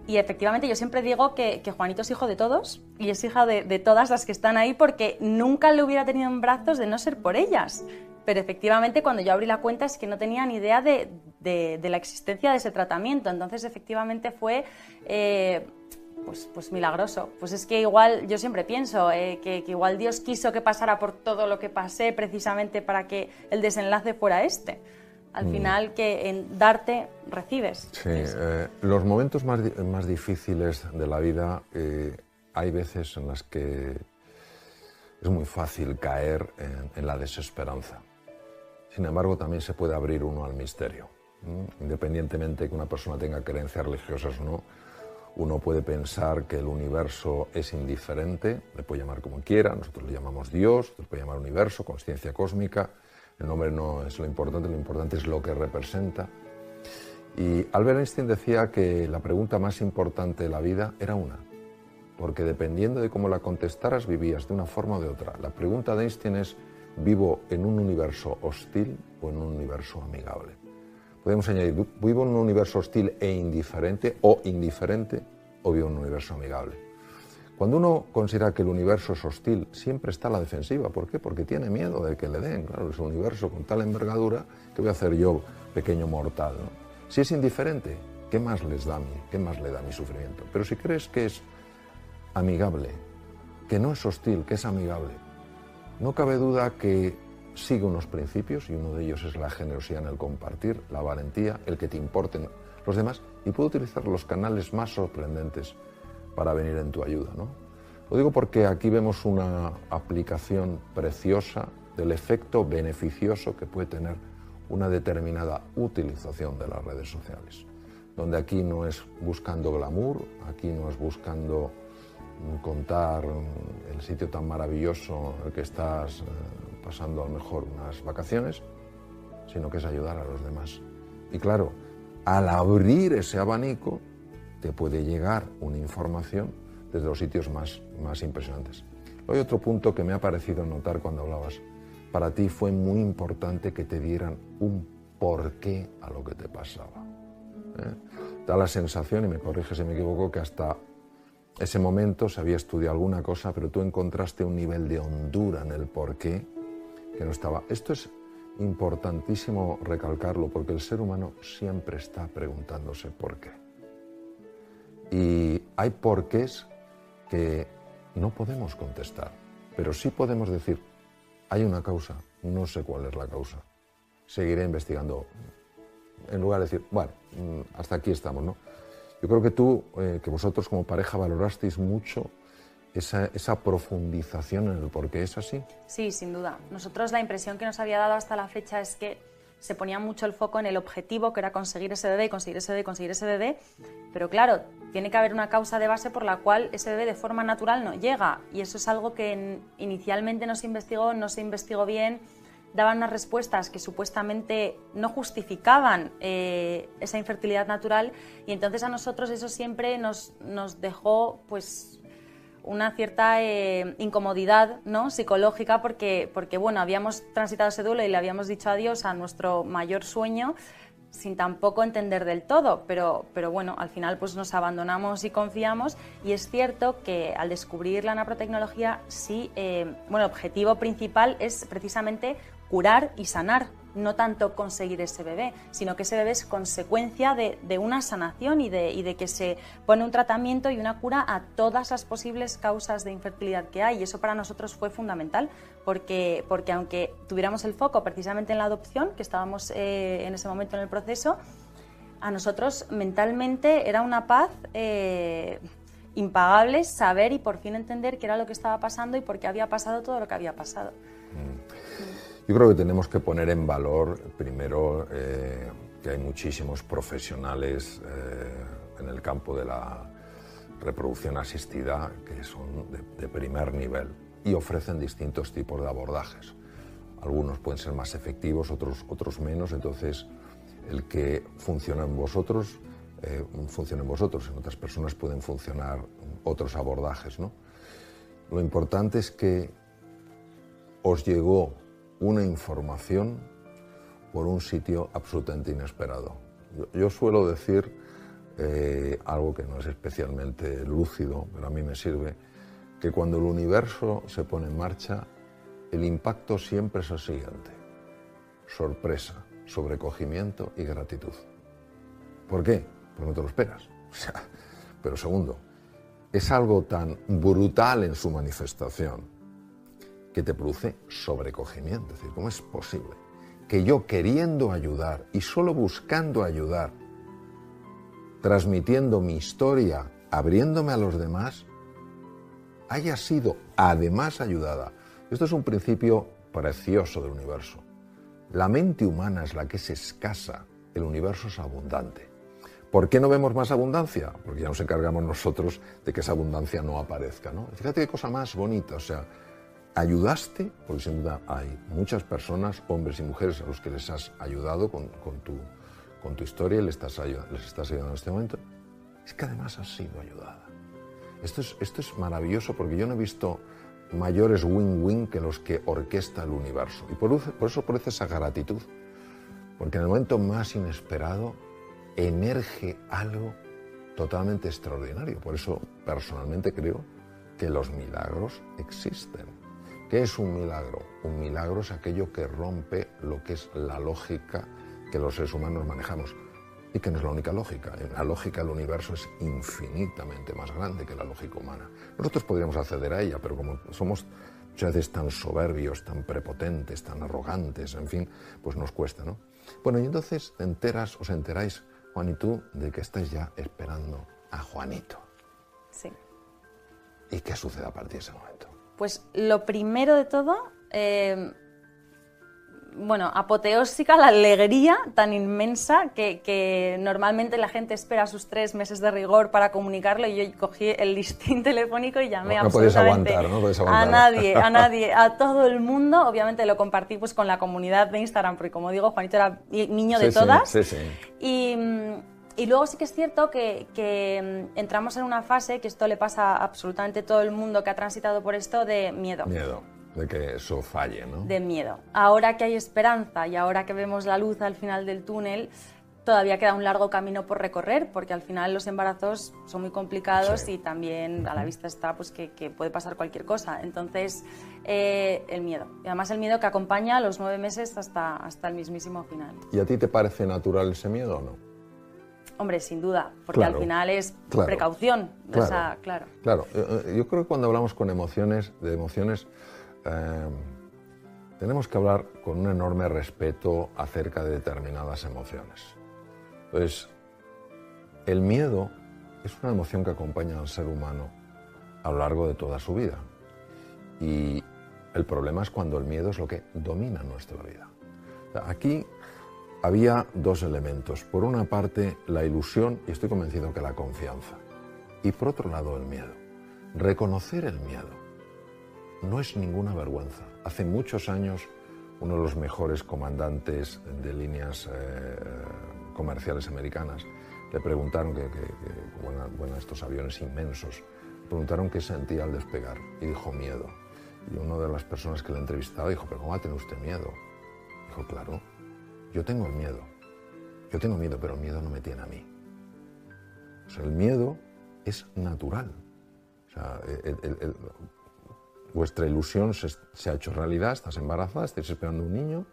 Y efectivamente yo siempre digo que Juanito es hijo de todos y es hija de todas las que están ahí porque nunca le hubiera tenido en brazos de no ser por ellas. Pero efectivamente cuando yo abrí la cuenta es que no tenía ni idea de la existencia de ese tratamiento. Entonces efectivamente fue pues milagroso. Pues es que igual yo siempre pienso que igual Dios quiso que pasara por todo lo que pasé precisamente para que el desenlace fuera este. Al final, que en darte, recibes. Sí, los momentos más difíciles de la vida, hay veces en las que es muy fácil caer en la desesperanza. Sin embargo, también se puede abrir uno al misterio. Independientemente de que una persona tenga creencias religiosas o no, uno puede pensar que el universo es indiferente, le puede llamar como quiera, nosotros le llamamos Dios, le puede llamar universo, consciencia cósmica, el nombre no es lo importante es lo que representa. Y Albert Einstein decía que la pregunta más importante de la vida era una, porque dependiendo de cómo la contestaras vivías de una forma o de otra. La pregunta de Einstein es, ¿vivo en un universo hostil o en un universo amigable? Podemos añadir, ¿vivo en un universo hostil e indiferente o vivo en un universo amigable? Cuando uno considera que el universo es hostil, siempre está a la defensiva. ¿Por qué? Porque tiene miedo de que le den. Claro, es un universo con tal envergadura, ¿qué voy a hacer yo, pequeño mortal, ¿no? Si es indiferente, ¿qué más les da a mí? ¿Qué más le da mi sufrimiento? Pero si crees que es amigable, que no es hostil, que es amigable, no cabe duda que sigue unos principios, y uno de ellos es la generosidad en el compartir, la valentía, el que te importen los demás, y puedo utilizar los canales más sorprendentes para venir en tu ayuda, ¿no? Lo digo porque aquí vemos una aplicación preciosa del efecto beneficioso que puede tener una determinada utilización de las redes sociales, donde aquí no es buscando glamour, aquí no es buscando contar el sitio tan maravilloso en el que estás pasando a lo mejor unas vacaciones, sino que es ayudar a los demás. Y claro, al abrir ese abanico te puede llegar una información desde los sitios más impresionantes. Hay otro punto que me ha parecido notar cuando hablabas. Para ti fue muy importante que te dieran un porqué a lo que te pasaba. Da la sensación, y me corrige si me equivoco, que hasta ese momento se había estudiado alguna cosa, pero tú encontraste un nivel de hondura en el porqué que no estaba. Esto es importantísimo recalcarlo, porque el ser humano siempre está preguntándose por qué. Y hay porqués que no podemos contestar, pero sí podemos decir, hay una causa, no sé cuál es la causa, seguiré investigando, en lugar de decir, bueno, hasta aquí estamos, ¿no? Yo creo que que vosotros como pareja valorasteis mucho esa profundización en el por qué. ¿Es así? Sí, sin duda. Nosotros la impresión que nos había dado hasta la fecha es que se ponía mucho el foco en el objetivo, que era conseguir ese bebé, conseguir ese bebé, conseguir ese bebé, pero claro, tiene que haber una causa de base por la cual ese bebé de forma natural no llega, y eso es algo que inicialmente no se investigó bien, daban unas respuestas que supuestamente no justificaban esa infertilidad natural, y entonces a nosotros eso siempre nos dejó pues una cierta incomodidad, ¿no?, psicológica, porque bueno, habíamos transitado ese duelo y le habíamos dicho adiós a nuestro mayor sueño sin tampoco entender del todo, pero bueno, al final pues nos abandonamos y confiamos, y es cierto que al descubrir la naprotecnología sí, bueno, el objetivo principal es precisamente curar y sanar, no tanto conseguir ese bebé, sino que ese bebé es consecuencia de una sanación y de que se pone un tratamiento y una cura a todas las posibles causas de infertilidad que hay, y eso para nosotros fue fundamental, porque aunque tuviéramos el foco precisamente en la adopción, que estábamos en ese momento en el proceso, a nosotros mentalmente era una paz impagable saber y por fin entender qué era lo que estaba pasando y por qué había pasado todo lo que había pasado. Yo creo que tenemos que poner en valor, primero, que hay muchísimos profesionales en el campo de la reproducción asistida que son de primer nivel y ofrecen distintos tipos de abordajes. Algunos pueden ser más efectivos, otros menos, entonces el que funciona en vosotros, funciona en vosotros, en otras personas pueden funcionar otros abordajes, ¿no? Lo importante es que os llegó una información por un sitio absolutamente inesperado. Yo suelo decir algo que no es especialmente lúcido, pero a mí me sirve, que cuando el universo se pone en marcha, el impacto siempre es el siguiente: sorpresa, sobrecogimiento y gratitud. ¿Por qué? Porque no te lo esperas. Pero segundo, es algo tan brutal en su manifestación que te produce sobrecogimiento. Es decir, ¿cómo es posible que yo, queriendo ayudar y solo buscando ayudar, transmitiendo mi historia, abriéndome a los demás, haya sido además ayudada? Esto es un principio precioso del universo. La mente humana es la que es escasa el universo es abundante. ¿Por qué no vemos más abundancia? Porque ya nos encargamos nosotros de que esa abundancia no aparezca, ¿no? Fíjate qué cosa más bonita, o sea, ayudaste, porque sin duda hay muchas personas, hombres y mujeres, a los que les has ayudado con tu historia y les estás ayudando en este momento. Es que además has sido ayudada. Esto es maravilloso porque yo no he visto mayores win-win que los que orquesta el universo. Y por eso produce esa gratitud. Porque en el momento más inesperado emerge algo totalmente extraordinario. Por eso personalmente creo que los milagros existen. ¿Qué es un milagro? Un milagro es aquello que rompe lo que es la lógica que los seres humanos manejamos. Y que no es la única lógica. La lógica del universo es infinitamente más grande que la lógica humana. Nosotros podríamos acceder a ella, pero como somos muchas veces tan soberbios, tan prepotentes, tan arrogantes, en fin, pues nos cuesta, ¿no? Bueno, y entonces os enteráis, Juan y tú, de que estáis ya esperando a Juanito. Sí. ¿Y qué sucede a partir de ese momento? Pues lo primero de todo, apoteósica la alegría tan inmensa que normalmente la gente espera sus 3 meses de rigor para comunicarlo, y yo cogí el listín telefónico y llamé absolutamente a nadie, a todo el mundo. Obviamente lo compartí pues con la comunidad de Instagram, porque como digo, Juanito era niño de todas. Sí. Y luego sí que es cierto que entramos en una fase, que esto le pasa a absolutamente todo el mundo que ha transitado por esto, de miedo. Miedo. De que eso falle, ¿no? De miedo. Ahora que hay esperanza y ahora que vemos la luz al final del túnel, todavía queda un largo camino por recorrer, porque al final los embarazos son muy complicados y también a la vista está pues, que puede pasar cualquier cosa. Entonces, el miedo. Y además el miedo que acompaña los 9 meses hasta el mismísimo final. ¿Y a ti te parece natural ese miedo o no? Hombre, sin duda, porque al final es precaución. Claro. Yo creo que cuando hablamos de emociones, tenemos que hablar con un enorme respeto acerca de determinadas emociones. Entonces, el miedo es una emoción que acompaña al ser humano a lo largo de toda su vida. Y el problema es cuando el miedo es lo que domina nuestra vida. Aquí había 2 elementos. Por una parte, la ilusión, y estoy convencido que la confianza. Y por otro lado, el miedo. Reconocer el miedo no es ninguna vergüenza. Hace muchos años, uno de los mejores comandantes de líneas comerciales americanas le preguntaron, bueno, estos aviones inmensos, le preguntaron qué sentía al despegar y dijo miedo. Y una de las personas que le entrevistaba dijo, ¿pero cómo va a tener usted miedo? Dijo, claro, yo tengo el miedo. Yo tengo miedo, pero el miedo no me tiene a mí. O sea, el miedo es natural. O sea, vuestra ilusión se ha hecho realidad, estás embarazada, estáis esperando un niño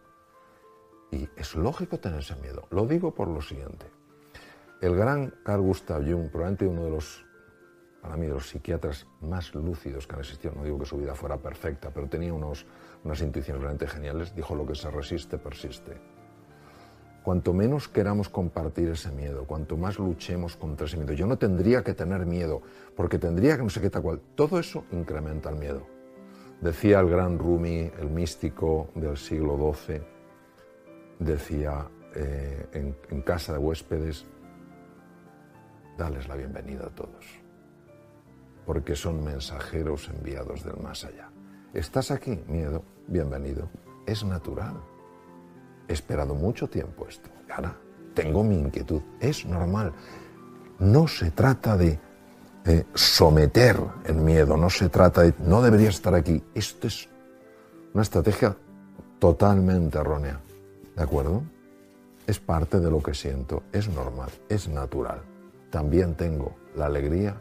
y es lógico tener ese miedo. Lo digo por lo siguiente. El gran Carl Gustav Jung, probablemente uno de los, para mí, de los psiquiatras más lúcidos que han existido, no digo que su vida fuera perfecta, pero tenía unas intuiciones realmente geniales, dijo: lo que se resiste, persiste. Cuanto menos queramos compartir ese miedo, cuanto más luchemos contra ese miedo. Yo no tendría que tener miedo, porque tendría que no sé qué tal cual. Todo eso incrementa el miedo. Decía el gran Rumi, el místico del siglo XII, decía en casa de huéspedes, dales la bienvenida a todos, porque son mensajeros enviados del más allá. ¿Estás aquí? Miedo, bienvenido. Es natural. He esperado mucho tiempo esto. Ahora tengo mi inquietud. Es normal. No se trata de someter el miedo, no se trata de no deberías estar aquí. Esto es una estrategia totalmente errónea. ¿De acuerdo? Es parte de lo que siento, es normal, es natural. También tengo la alegría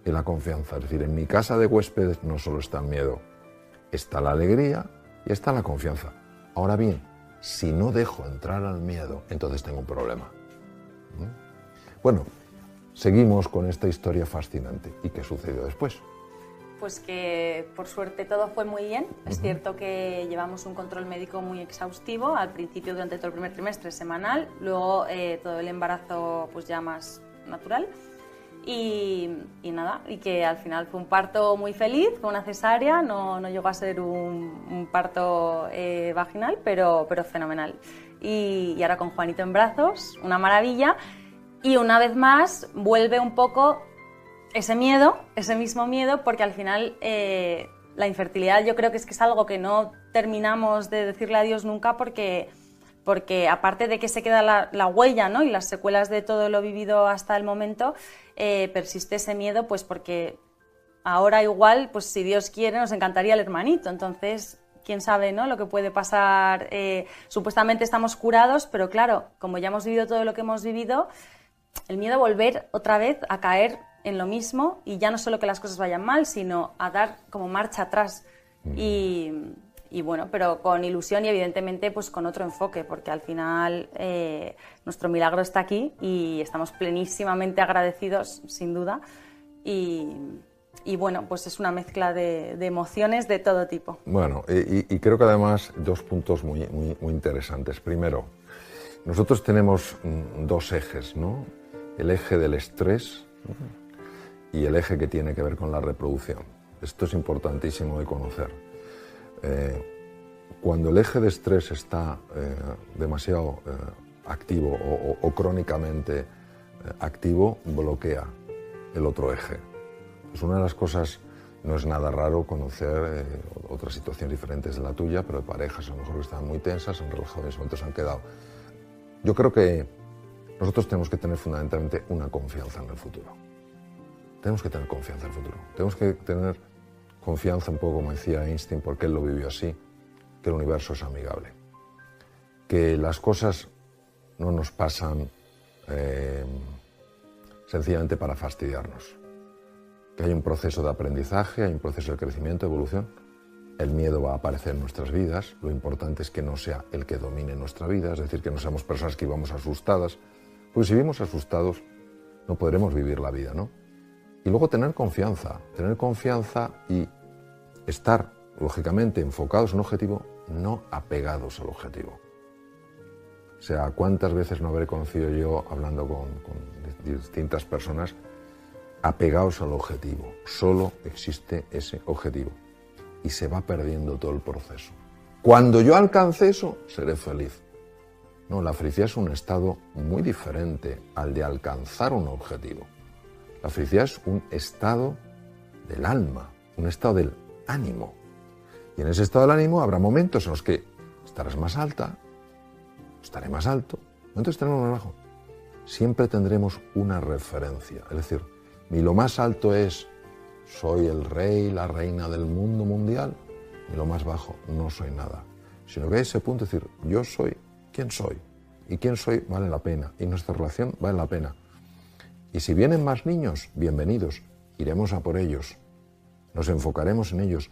y la confianza. Es decir, en mi casa de huéspedes no solo está el miedo, está la alegría y está la confianza. Ahora bien, si no dejo entrar al miedo, entonces tengo un problema. Bueno, seguimos con esta historia fascinante. ¿Y qué sucedió después? Pues que por suerte todo fue muy bien. Es cierto que llevamos un control médico muy exhaustivo, al principio durante todo el primer trimestre semanal, luego todo el embarazo pues ya más natural y nada, y que al final fue un parto muy feliz, fue una cesárea, no llegó a ser un parto vaginal, pero fenomenal. y ahora con Juanito en brazos, una maravilla. Y una vez más vuelve un poco ese miedo, ese mismo miedo, porque al final la infertilidad yo creo que es algo que no terminamos de decirle adiós nunca, porque aparte de que se queda la huella, ¿no?, y las secuelas de todo lo vivido hasta el momento, persiste ese miedo, pues porque ahora igual, pues si Dios quiere, nos encantaría el hermanito. Entonces, quién sabe, ¿no?, lo que puede pasar. Supuestamente estamos curados, pero claro, como ya hemos vivido todo lo que hemos vivido, el miedo a volver otra vez a caer en lo mismo, y ya no solo que las cosas vayan mal, sino a dar como marcha atrás. Y bueno, pero con ilusión y evidentemente pues con otro enfoque, porque al final nuestro milagro está aquí y estamos plenísimamente agradecidos, sin duda. Y bueno, pues es una mezcla de emociones de todo tipo. Bueno, y creo que además dos puntos muy interesantes. Primero, nosotros tenemos dos ejes, ¿no? El eje del estrés, ¿no?, y el eje que tiene que ver con la reproducción. Esto es importantísimo de conocer. Cuando el eje de estrés está demasiado activo o crónicamente activo, bloquea el otro eje. Pues una de las cosas, no es nada raro conocer otras situaciones diferentes de la tuya, pero de parejas a lo mejor que estaban muy tensas, han relajado y en ese momento se han quedado. Yo creo que nosotros tenemos que tener fundamentalmente una confianza en el futuro. Tenemos que tener confianza en el futuro. Tenemos que tener confianza, un poco como decía Einstein, porque él lo vivió así, que el universo es amigable. Que las cosas no nos pasan sencillamente para fastidiarnos. Que hay un proceso de aprendizaje, hay un proceso de crecimiento, de evolución. El miedo va a aparecer en nuestras vidas. Lo importante es que no sea el que domine nuestra vida, es decir, que no seamos personas que vivamos asustadas. Porque si vivimos asustados, no podremos vivir la vida, ¿no? Y luego tener confianza y estar, lógicamente, enfocados en un objetivo, no apegados al objetivo. O sea, ¿cuántas veces no habré conocido yo, hablando con distintas personas, apegados al objetivo? Solo existe ese objetivo y se va perdiendo todo el proceso. Cuando yo alcance eso, seré feliz. No, la felicidad es un estado muy diferente al de alcanzar un objetivo. La felicidad es un estado del alma, un estado del ánimo. Y en ese estado del ánimo habrá momentos en los que estarás más alta, estaré más alto, momentos estaremos más bajo. Siempre tendremos una referencia. Es decir, ni lo más alto es soy el rey, la reina del mundo mundial, ni lo más bajo no soy nada. Sino que hay ese punto de decir, yo soy quien soy. Y quien soy vale la pena. Y nuestra relación vale la pena. Y si vienen más niños, bienvenidos. Iremos a por ellos. Nos enfocaremos en ellos.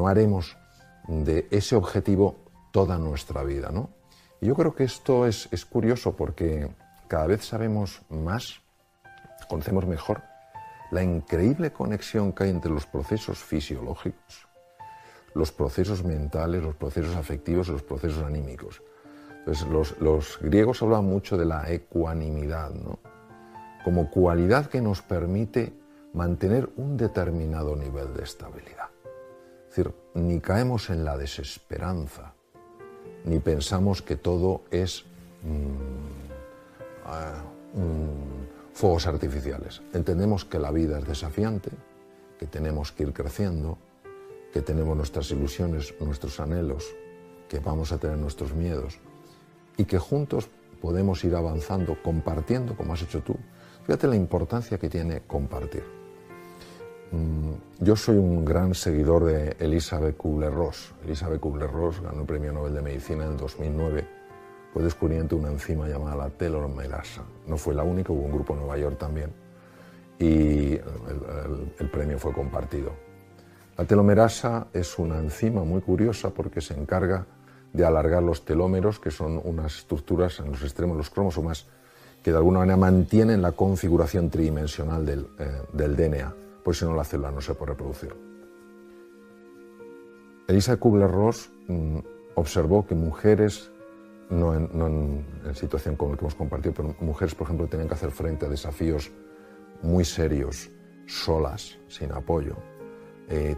Haremos de ese objetivo toda nuestra vida, ¿no? Y yo creo que esto es curioso porque cada vez sabemos más, conocemos mejor la increíble conexión que hay entre los procesos fisiológicos, los procesos mentales, los procesos afectivos y los procesos anímicos. Entonces, los griegos hablaban mucho de la ecuanimidad, ¿no?, como cualidad que nos permite mantener un determinado nivel de estabilidad. Es decir, ni caemos en la desesperanza, ni pensamos que todo es fuegos artificiales. Entendemos que la vida es desafiante, que tenemos que ir creciendo, que tenemos nuestras ilusiones, nuestros anhelos, que vamos a tener nuestros miedos, y que juntos podemos ir avanzando, compartiendo, como has hecho tú. Fíjate la importancia que tiene compartir. Yo soy un gran seguidor de Elisabeth Kubler-Ross. Elisabeth Kubler-Ross ganó el Premio Nobel de Medicina en 2009 por el descubrimiento de una enzima llamada la telomerasa. No fue la única, hubo un grupo en Nueva York también y el premio fue compartido. La telomerasa es una enzima muy curiosa porque se encarga de alargar los telómeros, que son unas estructuras en los extremos de los cromosomas que de alguna manera mantienen la configuración tridimensional del DNA, pues si no la célula no se puede reproducir. Elisabeth Kubler-Ross observó que mujeres, no en situación como la que hemos compartido, pero mujeres, por ejemplo, tenían que hacer frente a desafíos muy serios, solas, sin apoyo,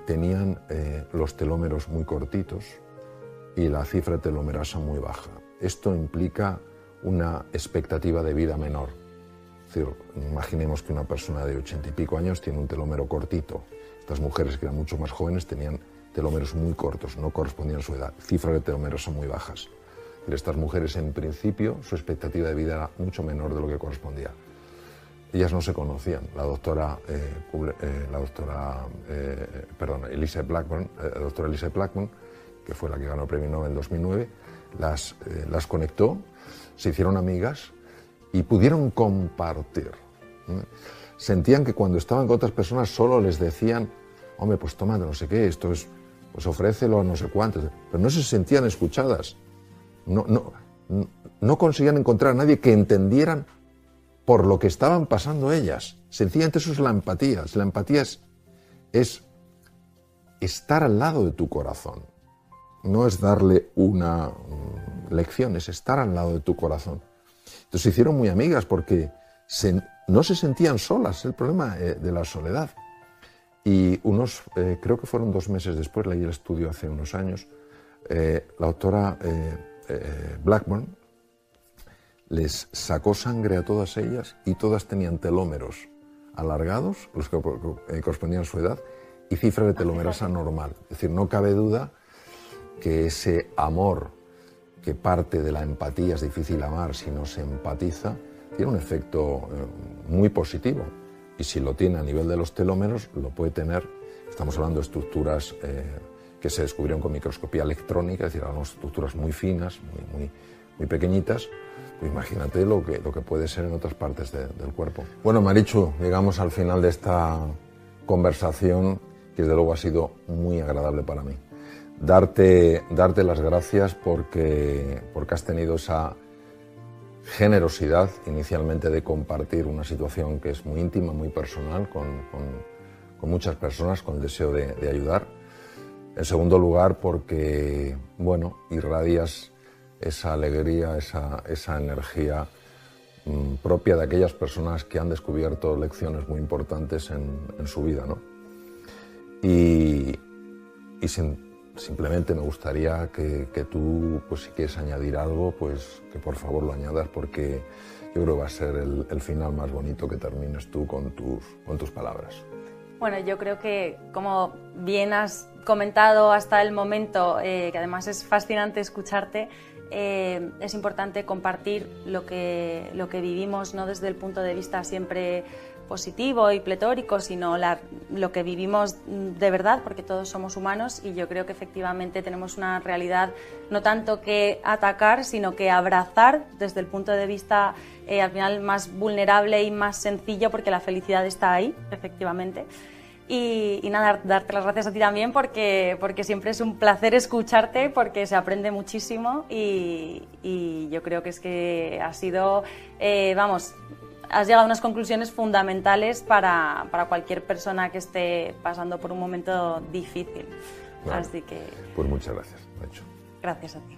tenían los telómeros muy cortitos y la cifra de telomerasa muy baja. Esto implica una expectativa de vida menor. Es decir, imaginemos que una persona de 80 y pico años tiene un telómero cortito. Estas mujeres, que eran mucho más jóvenes, tenían telómeros muy cortos, no correspondían a su edad. Cifras de telomeros muy bajas. Estas mujeres, en principio, su expectativa de vida era mucho menor de lo que correspondía. Ellas no se conocían. La doctora Elizabeth Blackburn, que fue la que ganó el Premio Nobel en 2009, las conectó, se hicieron amigas y pudieron compartir. Sentían que cuando estaban con otras personas solo les decían, hombre, pues tómate no sé qué, esto es, pues ofrécelo a no sé cuántos, pero no se sentían escuchadas. No conseguían encontrar a nadie que entendieran por lo que estaban pasando ellas. Sencillamente eso es la empatía. La empatía es estar al lado de tu corazón. No es darle una lección, es estar al lado de tu corazón. Entonces se hicieron muy amigas porque no se sentían solas, el problema de la soledad. Y creo que fueron 2 meses después, leí el estudio hace unos años, la doctora Blackburn les sacó sangre a todas ellas y todas tenían telómeros alargados, los que correspondían a su edad, y cifra de telomerasa normal. Es decir, no cabe duda que ese amor que parte de la empatía, es difícil amar si no se empatiza, tiene un efecto muy positivo. Y si lo tiene a nivel de los telómeros, lo puede tener, estamos hablando de estructuras que se descubrieron con microscopía electrónica, es decir, hablamos de estructuras muy finas, muy pequeñitas. Pues imagínate lo que puede ser en otras partes del cuerpo. Bueno, Marichu, llegamos al final de esta conversación, que desde luego ha sido muy agradable para mí. Darte las gracias porque has tenido esa generosidad inicialmente de compartir una situación que es muy íntima, muy personal, con muchas personas, con el deseo de ayudar. En segundo lugar, porque, bueno, irradias esa alegría, esa energía propia de aquellas personas que han descubierto lecciones muy importantes en su vida, ¿no? Y simplemente me gustaría que tú, pues si quieres añadir algo, pues que por favor lo añadas, porque yo creo que va a ser el final más bonito, que termines tú con tus palabras. Bueno, yo creo que, como bien has comentado hasta el momento, que además es fascinante escucharte, es importante compartir lo que vivimos, no desde el punto de vista siempre positivo y pletórico, sino lo que vivimos de verdad, porque todos somos humanos, y yo creo que efectivamente tenemos una realidad no tanto que atacar, sino que abrazar desde el punto de vista al final más vulnerable y más sencillo, porque la felicidad está ahí, efectivamente. Y nada, darte las gracias a ti también, porque siempre es un placer escucharte, porque se aprende muchísimo, y yo creo que es que has sido, has llegado a unas conclusiones fundamentales para cualquier persona que esté pasando por un momento difícil. Claro. Así que... Pues muchas gracias, Nacho. Gracias a ti.